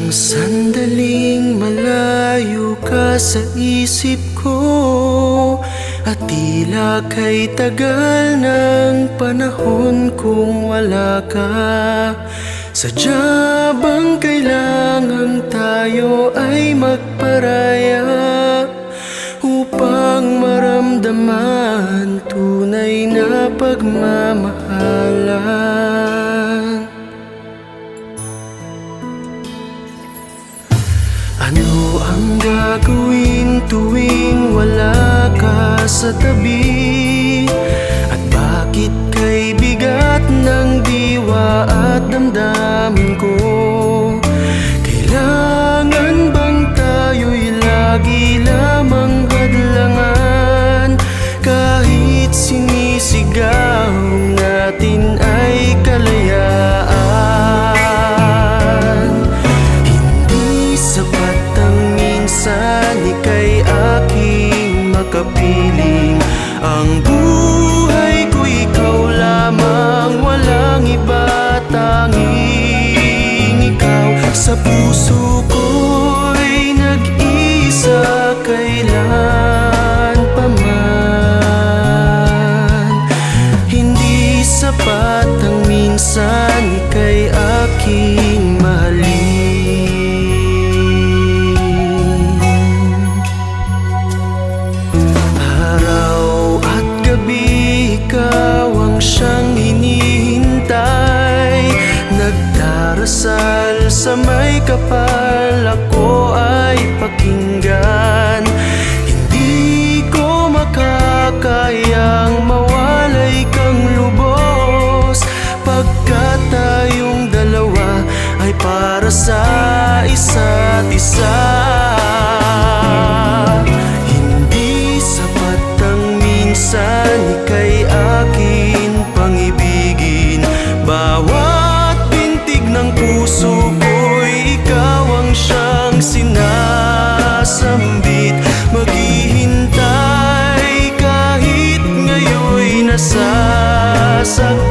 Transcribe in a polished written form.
Nang sandaling malayo ka sa isip ko, at tila kay tagal ng panahon kung wala ka. Sadya bang kailangan tayo ay magparaya upang maramdaman tunay na pagmamahalan? Ano ang gagawin tuwing wala ka sa tabi? At bakit kay bigat ng diwa at damdamin ko? Kailangan bang tayo'y lagi lamang hadlangan? Kahit sinisigaw natin ay kalayaan. Hindi sapat ang minsan ika'y aking makapiling. Ang buhay ko ikaw lamang, walang iba, tanging ikaw. Sa puso ko'y nag-isa kailan pa man. Hindi sapat ang minsan ika'y aking mahalin. Araw at gabi ikaw ang siyang hinihintay. Nagdarasal sa may kapal, ako ay pakinggan. Hindi ko makakayang mawalay kang lubos, pagkat tayong dalawa ay para sa isa't isa. Hindi sapat ang minsan ika'y akin pang-ibigin. Bawat pintig ng puso ko'y ikaw ang siyang sinasambit. Maghihintay kahit ngayon'y nasasaktan.